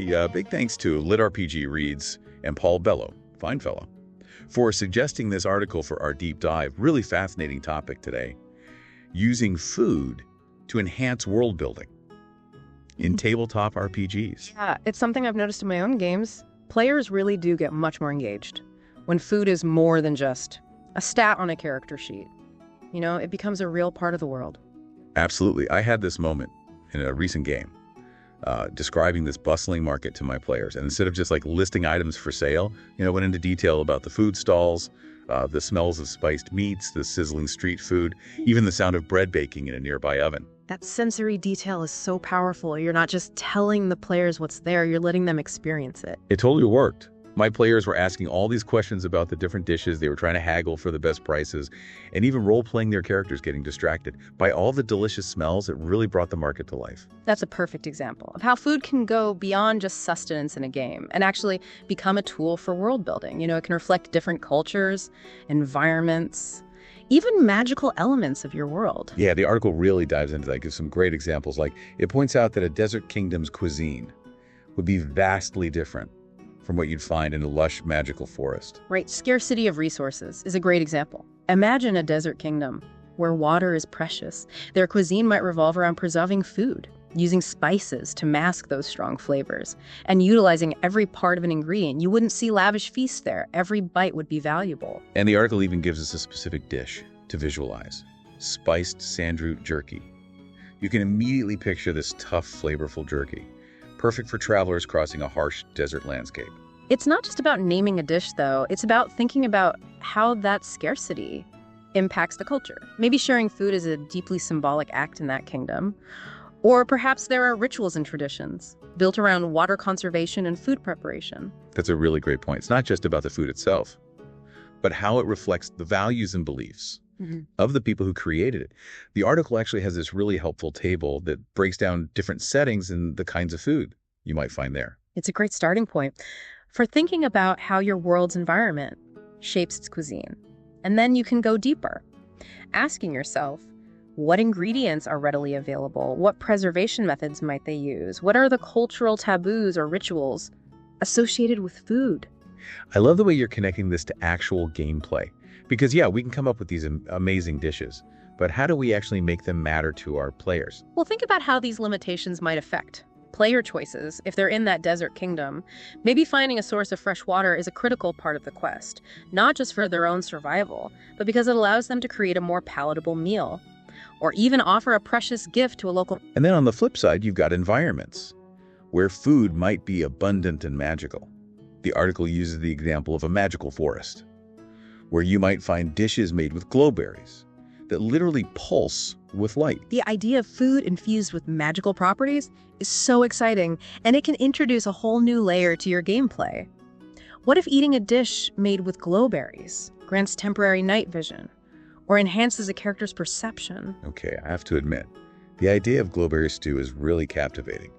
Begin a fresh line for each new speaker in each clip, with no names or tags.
Big thanks to LitRPG Reads and Paul Bello, fine fellow, for suggesting this article for our deep dive. Really fascinating topic today. Using food to enhance world building in tabletop RPGs.
Yeah, it's something I've noticed in my own games. Players really do get much more engaged when food is more than just a stat on a character sheet. You know, it becomes a real part of the world.
Absolutely. I had this moment in a recent game describing this bustling market to my players. And instead of just like listing items for sale, went into detail about the food stalls, the smells of spiced meats, the sizzling street food, even the sound of bread baking in a nearby oven.
That sensory detail is so powerful. You're not just telling the players what's there, you're letting them experience it.
It totally worked. My players were asking all these questions about the different dishes. They were trying to haggle for the best prices and even role-playing their characters, getting distracted by all the delicious smells. It really brought the market to life.
That's a perfect example of how food can go beyond just sustenance in a game and actually become a tool for world building. It can reflect different cultures, environments, even magical elements of your world.
Yeah, the article really dives into that, gives some great examples. Like, it points out that a desert kingdom's cuisine would be vastly different from what you'd find in a lush, magical forest.
Right. Scarcity of resources is a great example. Imagine a desert kingdom where water is precious. Their cuisine might revolve around preserving food, using spices to mask those strong flavors, and utilizing every part of an ingredient. You wouldn't see lavish feasts there. Every bite would be valuable.
And the article even gives us a specific dish to visualize: spiced sandroot jerky. You can immediately picture this tough, flavorful jerky, perfect for travelers crossing a harsh desert landscape.
It's not just about naming a dish, though. It's about thinking about how that scarcity impacts the culture. Maybe sharing food is a deeply symbolic act in that kingdom. Or perhaps there are rituals and traditions built around water conservation and food preparation.
That's a really great point. It's not just about the food itself, but how it reflects the values and beliefs of the people who created it. The article actually has this really helpful table that breaks down different settings and the kinds of food you might find there.
It's a great starting point for thinking about how your world's environment shapes its cuisine. And then you can go deeper, asking yourself, what ingredients are readily available? What preservation methods might they use? What are the cultural taboos or rituals associated with food?
I love the way you're connecting this to actual gameplay. Because, yeah, we can come up with these amazing dishes, but how do we actually make them matter to our players?
Well, think about how these limitations might affect player choices. If they're in that desert kingdom, maybe finding a source of fresh water is a critical part of the quest, not just for their own survival, but because it allows them to create a more palatable meal, or even offer a precious gift to a local.
And then on the flip side, you've got environments where food might be abundant and magical. The article uses the example of a magical forest, where you might find dishes made with glowberries that literally pulse with light.
The idea of food infused with magical properties is so exciting, and it can introduce a whole new layer to your gameplay. What if eating a dish made with glowberries grants temporary night vision, or enhances a character's perception?
Okay, I have to admit, the idea of glowberry stew is really captivating.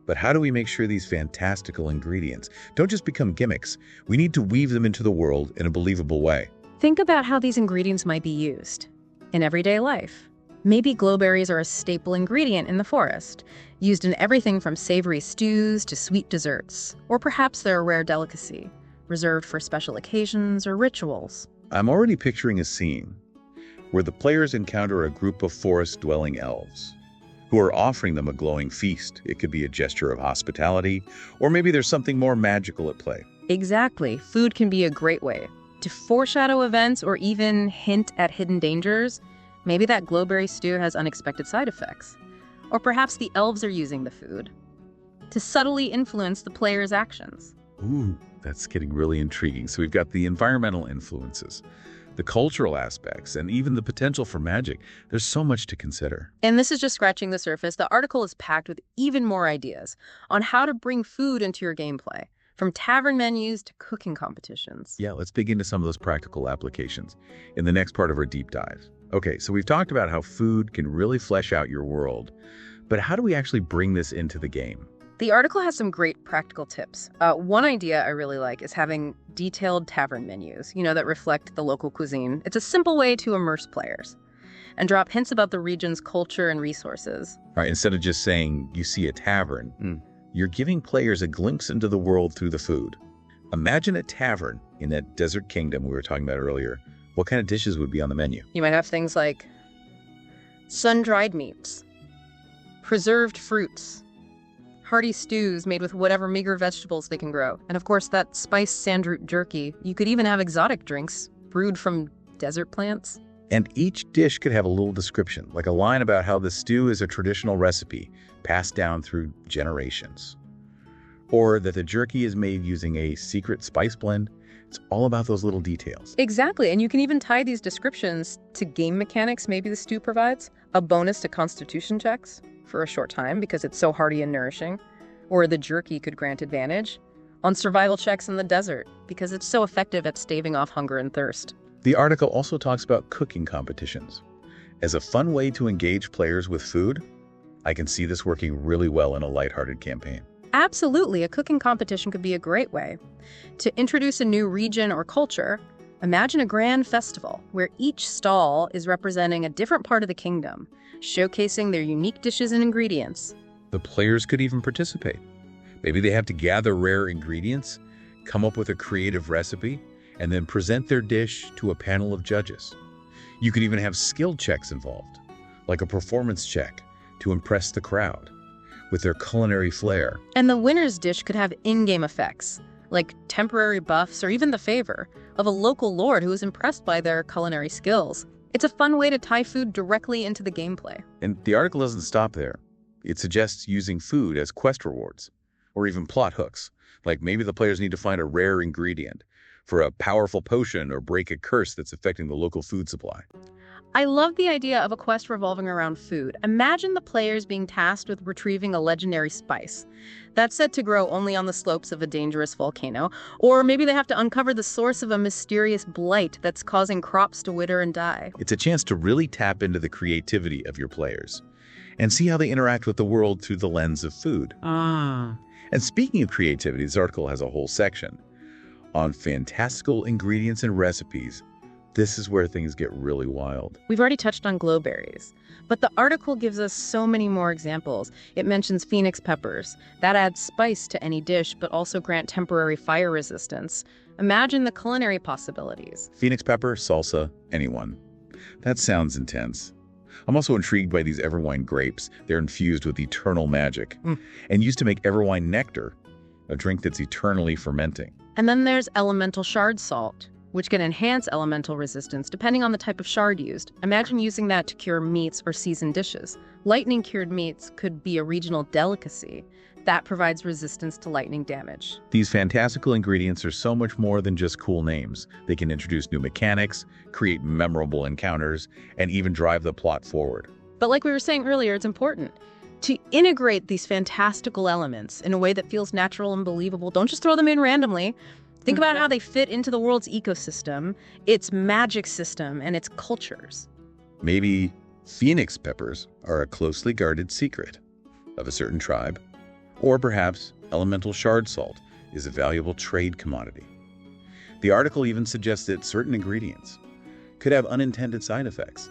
But how do we make sure these fantastical ingredients don't just become gimmicks? We need to weave them into the world in a believable way.
Think about how these ingredients might be used in everyday life. Maybe glowberries are a staple ingredient in the forest, used in everything from savory stews to sweet desserts. Or perhaps they're a rare delicacy, reserved for special occasions or rituals.
I'm already picturing a scene where the players encounter a group of forest-dwelling elves who are offering them a glowing feast. It could be a gesture of hospitality, or maybe there's something more magical at play.
Exactly. Food can be a great way to foreshadow events or even hint at hidden dangers. Maybe that glowberry stew has unexpected side effects. Or perhaps the elves are using the food to subtly influence the player's actions.
Ooh, that's getting really intriguing. So we've got the environmental influences, the cultural aspects, and even the potential for magic. There's so much to consider.
And this is just scratching the surface. The article is packed with even more ideas on how to bring food into your gameplay, from tavern menus to cooking competitions.
Yeah, let's dig into some of those practical applications in the next part of our deep dive. Okay, so we've talked about how food can really flesh out your world, but how do we actually bring this into the game?
The article has some great practical tips. One idea I really like is having detailed tavern menus, that reflect the local cuisine. It's a simple way to immerse players and drop hints about the region's culture and resources.
All right, instead of just saying you see a tavern, You're giving players a glimpse into the world through the food. Imagine a tavern in that desert kingdom we were talking about earlier. What kind of dishes would be on the menu?
You might have things like sun-dried meats, preserved fruits, hearty stews made with whatever meager vegetables they can grow, and of course that spiced sandroot jerky. You could even have exotic drinks brewed from desert plants.
And each dish could have a little description, like a line about how the stew is a traditional recipe passed down through generations. Or that the jerky is made using a secret spice blend. It's all about those little details.
Exactly, and you can even tie these descriptions to game mechanics maybe the stew provides. A bonus to constitution checks for a short time because it's so hearty and nourishing. Or the jerky could grant advantage on survival checks in the desert because it's so effective at staving off hunger and thirst.
The article also talks about cooking competitions. As a fun way to engage players with food, I can see this working really well in a lighthearted campaign.
Absolutely, a cooking competition could be a great way. To introduce a new region or culture, imagine a grand festival where each stall is representing a different part of the kingdom, showcasing their unique dishes and ingredients.
The players could even participate. Maybe they have to gather rare ingredients, come up with a creative recipe, and then present their dish to a panel of judges. You could even have skill checks involved, like a performance check to impress the crowd with their culinary flair.
And the winner's dish could have in-game effects, like temporary buffs or even the favor of a local lord who is impressed by their culinary skills. It's a fun way to tie food directly into the gameplay.
And the article doesn't stop there. It suggests using food as quest rewards, or even plot hooks, like maybe the players need to find a rare ingredient for a powerful potion or break a curse that's affecting the local food supply.
I love the idea of a quest revolving around food. Imagine the players being tasked with retrieving a legendary spice that's said to grow only on the slopes of a dangerous volcano, or maybe they have to uncover the source of a mysterious blight that's causing crops to wither and die.
It's a chance to really tap into the creativity of your players and see how they interact with the world through the lens of food. And speaking of creativity, this article has a whole section on fantastical ingredients and recipes. This is where things get really wild.
We've already touched on glowberries, but the article gives us so many more examples. It mentions phoenix peppers. That adds spice to any dish, but also grant temporary fire resistance. Imagine the culinary possibilities.
Phoenix pepper, salsa, anyone. That sounds intense. I'm also intrigued by these Everwine grapes. They're infused with eternal magic and used to make Everwine nectar, a drink that's eternally fermenting.
And then there's elemental shard salt, which can enhance elemental resistance depending on the type of shard used. Imagine using that to cure meats or seasoned dishes. Lightning-cured meats could be a regional delicacy that provides resistance to lightning damage.
These fantastical ingredients are so much more than just cool names. They can introduce new mechanics, create memorable encounters, and even drive the plot forward.
But like we were saying earlier, it's important to integrate these fantastical elements in a way that feels natural and believable. Don't just throw them in randomly. Think about how they fit into the world's ecosystem, its magic system, and its cultures.
Maybe phoenix peppers are a closely guarded secret of a certain tribe, or perhaps elemental shard salt is a valuable trade commodity. The article even suggests that certain ingredients could have unintended side effects,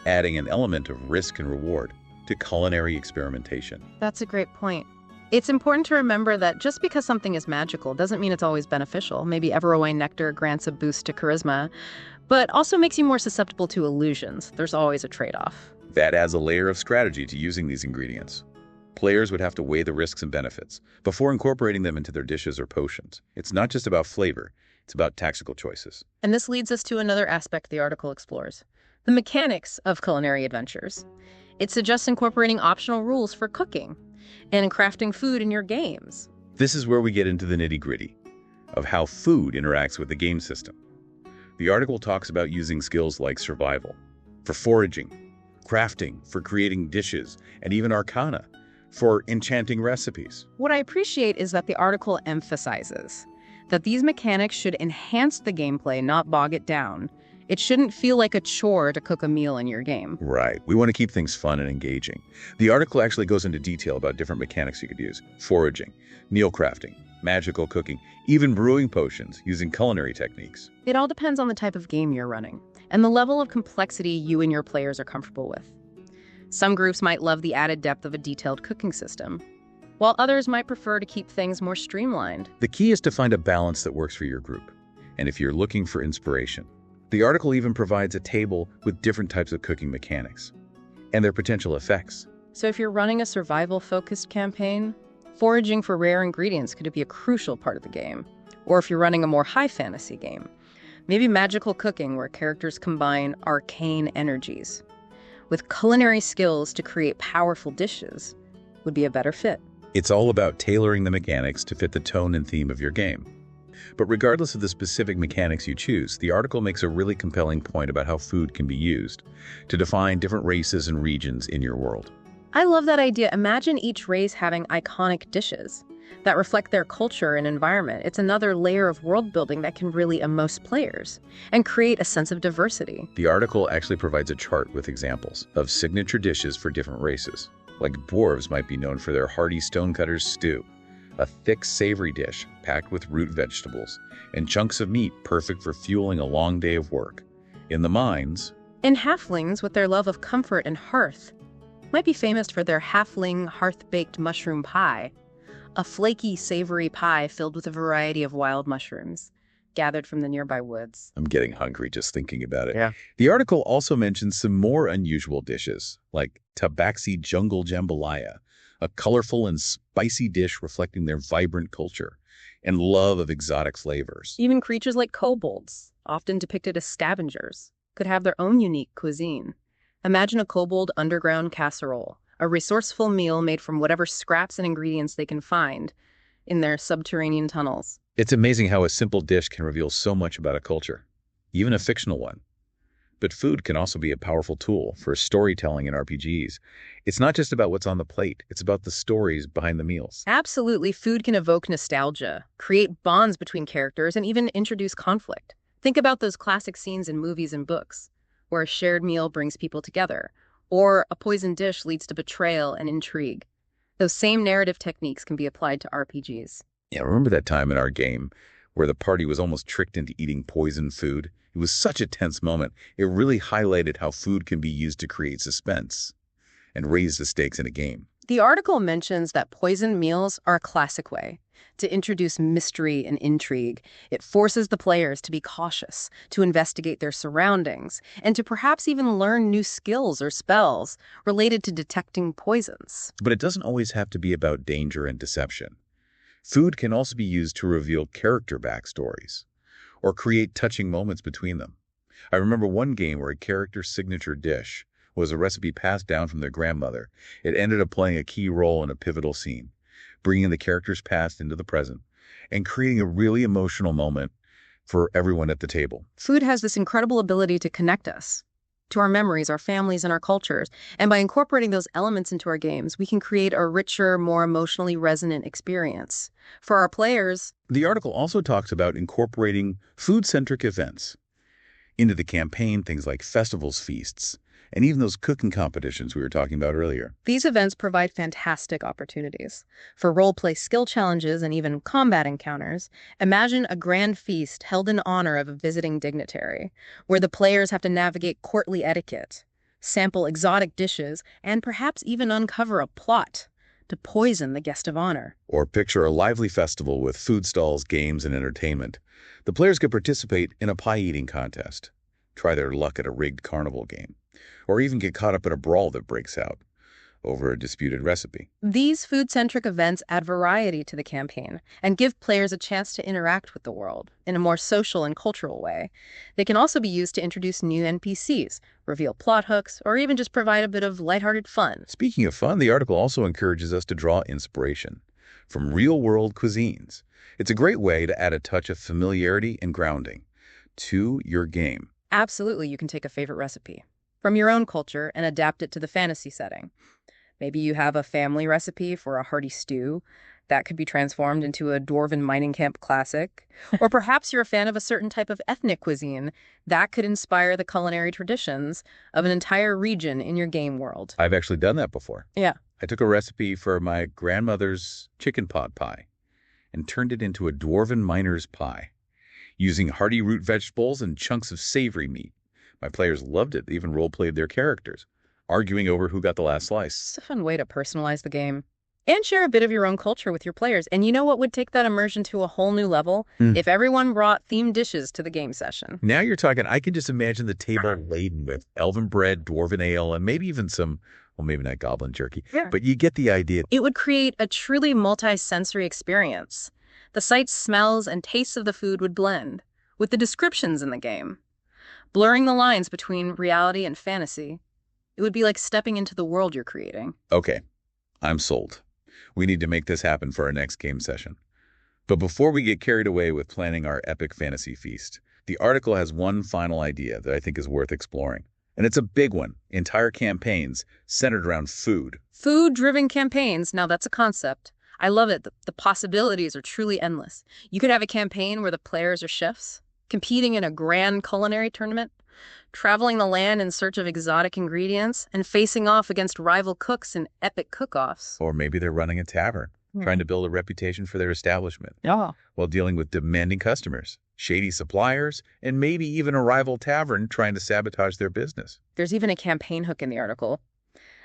adding an element of risk and reward to culinary experimentation.
That's a great point. It's important to remember that just because something is magical doesn't mean it's always beneficial. Maybe Everwine nectar grants a boost to charisma, but also makes you more susceptible to illusions. There's always a trade-off.
That adds a layer of strategy to using these ingredients. Players would have to weigh the risks and benefits before incorporating them into their dishes or potions. It's not just about flavor, it's about tactical choices.
And this leads us to another aspect the article explores: the mechanics of culinary adventures. It suggests incorporating optional rules for cooking and crafting food in your games.
This is where we get into the nitty-gritty of how food interacts with the game system. The article talks about using skills like survival, for foraging, crafting, for creating dishes, and even arcana, for enchanting recipes.
What I appreciate is that the article emphasizes that these mechanics should enhance the gameplay, not bog it down. It shouldn't feel like a chore to cook a meal in your game.
Right. We want to keep things fun and engaging. The article actually goes into detail about different mechanics you could use: foraging, meal crafting, magical cooking, even brewing potions using culinary techniques.
It all depends on the type of game you're running and the level of complexity you and your players are comfortable with. Some groups might love the added depth of a detailed cooking system. while others might prefer to keep things more streamlined.
The key is to find a balance that works for your group. And if you're looking for inspiration, the article even provides a table with different types of cooking mechanics and their potential effects.
So if you're running a survival-focused campaign, foraging for rare ingredients could be a crucial part of the game. Or if you're running a more high fantasy game, maybe magical cooking where characters combine arcane energies with culinary skills to create powerful dishes would be a better fit.
It's all about tailoring the mechanics to fit the tone and theme of your game. But regardless of the specific mechanics you choose, the article makes a really compelling point about how food can be used to define different races and regions in your world.
I love that idea. Imagine each race having iconic dishes that reflect their culture and environment. It's another layer of world building that can really immerse players and create a sense of diversity.
The article actually provides a chart with examples of signature dishes for different races. Like dwarves might be known for their hearty stonecutters stew, a thick, savory dish packed with root vegetables and chunks of meat perfect for fueling a long day of work. In the mines,
And halflings, with their love of comfort and hearth, might be famous for their halfling hearth-baked mushroom pie, a flaky, savory pie filled with a variety of wild mushrooms gathered from the nearby woods.
I'm getting hungry just thinking about it.
Yeah.
The article also mentions some more unusual dishes, like tabaxi jungle jambalaya, a colorful and spicy dish reflecting their vibrant culture and love of exotic flavors.
Even creatures like kobolds, often depicted as scavengers, could have their own unique cuisine. Imagine a kobold underground casserole, a resourceful meal made from whatever scraps and ingredients they can find in their subterranean tunnels.
It's amazing how a simple dish can reveal so much about a culture, even a fictional one. But food can also be a powerful tool for storytelling in RPGs. It's not just about what's on the plate, it's about the stories behind the meals.
Absolutely, food can evoke nostalgia, create bonds between characters, and even introduce conflict. Think about those classic scenes in movies and books, where a shared meal brings people together, or a poisoned dish leads to betrayal and intrigue. Those same narrative techniques can be applied to RPGs.
Yeah, remember that time in our game where the party was almost tricked into eating poisoned food? It was such a tense moment. It really highlighted how food can be used to create suspense and raise the stakes in a game.
The article mentions that poisoned meals are a classic way to introduce mystery and intrigue. It forces the players to be cautious, to investigate their surroundings, and to perhaps even learn new skills or spells related to detecting poisons.
But it doesn't always have to be about danger and deception. Food can also be used to reveal character backstories or create touching moments between them. I remember one game where a character's signature dish was a recipe passed down from their grandmother. It ended up playing a key role in a pivotal scene, bringing the character's past into the present and creating a really emotional moment for everyone at the table.
Food has this incredible ability to connect us to our memories, our families, and our cultures. And by incorporating those elements into our games, we can create a richer, more emotionally resonant experience. For our players,
The article also talks about incorporating food-centric events into the campaign, things like festivals, feasts, and even those cooking competitions we were talking about earlier.
these events provide fantastic opportunities for role-play skill challenges and even combat encounters. Imagine a grand feast held in honor of a visiting dignitary, where the players have to navigate courtly etiquette, sample exotic dishes, and perhaps even uncover a plot to poison the guest of honor.
Or picture a lively festival with food stalls, games, and entertainment. The players could participate in a pie-eating contest, try their luck at a rigged carnival game, or even get caught up in a brawl that breaks out over a disputed recipe.
These food-centric events add variety to the campaign and give players a chance to interact with the world in a more social and cultural way. They can also be used to introduce new NPCs, reveal plot hooks, or even just provide a bit of lighthearted fun.
Speaking of fun, the article also encourages us to draw inspiration from real-world cuisines. It's a great way to add a touch of familiarity and grounding to your game.
Absolutely, you can take a favorite recipe from your own culture and adapt it to the fantasy setting. Maybe you have a family recipe for a hearty stew that could be transformed into a dwarven mining camp classic. Or perhaps you're a fan of a certain type of ethnic cuisine that could inspire the culinary traditions of an entire region in your game world.
I've actually done that before.
Yeah.
I took a recipe for my grandmother's chicken pot pie and turned it into a dwarven miner's pie, using hearty root vegetables and chunks of savory meat. My players loved it. They even role-played their characters, arguing over who got the last slice.
It's a fun way to personalize the game. And share a bit of your own culture with your players. And you know what would take that immersion to a whole new level?
Mm.
If everyone brought themed dishes to the game session.
Now you're talking. I can just imagine the table laden with elven bread, dwarven ale, and maybe even some, well, maybe not goblin jerky,
Yeah.
but you get the idea.
It would create a truly multi-sensory experience. The sights, smells, and tastes of the food would blend, with the descriptions in the game, blurring the lines between reality and fantasy. It would be like stepping into the world you're creating.
Okay, I'm sold. We need to make this happen for our next game session. But before we get carried away with planning our epic fantasy feast, the article has one final idea that I think is worth exploring. And it's a big one. Entire campaigns centered around food.
Food-driven campaigns, now that's a concept. I love it. The possibilities are truly endless. You could have a campaign where the players are chefs, competing in a grand culinary tournament, traveling the land in search of exotic ingredients, and facing off against rival cooks in epic cook-offs.
Or maybe they're running a tavern, trying to build a reputation for their establishment, while dealing with demanding customers, shady suppliers, and maybe even a rival tavern trying to sabotage their business.
There's even a campaign hook in the article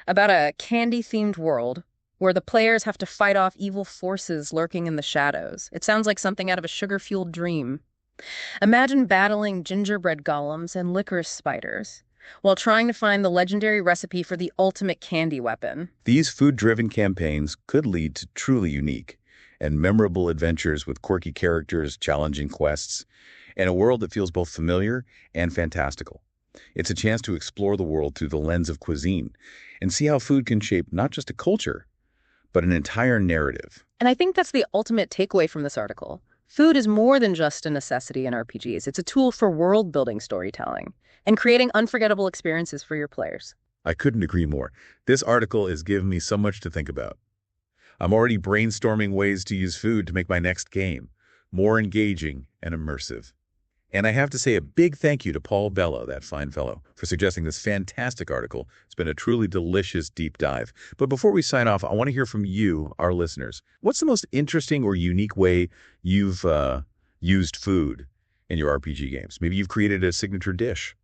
about a candy-themed world where the players have to fight off evil forces lurking in the shadows. It sounds like something out of a sugar-fueled dream. Imagine battling gingerbread golems and licorice spiders while trying to find the legendary recipe for the ultimate candy weapon.
These food-driven campaigns could lead to truly unique and memorable adventures with quirky characters, challenging quests, and a world that feels both familiar and fantastical. It's a chance to explore the world through the lens of cuisine and see how food can shape not just a culture, but an entire narrative.
And I think that's the ultimate takeaway from this article. Food is more than just a necessity in RPGs. It's a tool for world-building storytelling and creating unforgettable experiences for your players.
I couldn't agree more. This article is giving me so much to think about. I'm already brainstorming ways to use food to make my next game more engaging and immersive. And I have to say a big thank you to Paul Bello, that fine fellow, for suggesting this fantastic article. It's been a truly delicious deep dive. But before we sign off, I want to hear from you, our listeners. What's the most interesting or unique way you've used food in your RPG games? Maybe you've created a signature dish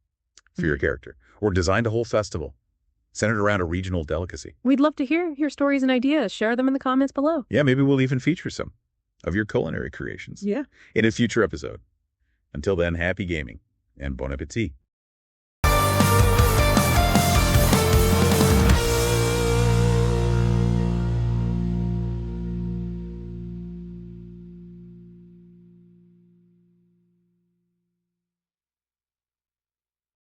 for your character or designed a whole festival centered around a regional delicacy.
We'd love to hear your stories and ideas. Share them in the comments below.
Yeah, maybe we'll even feature some of your culinary creations in a future episode. Until then, happy gaming and bon appetit.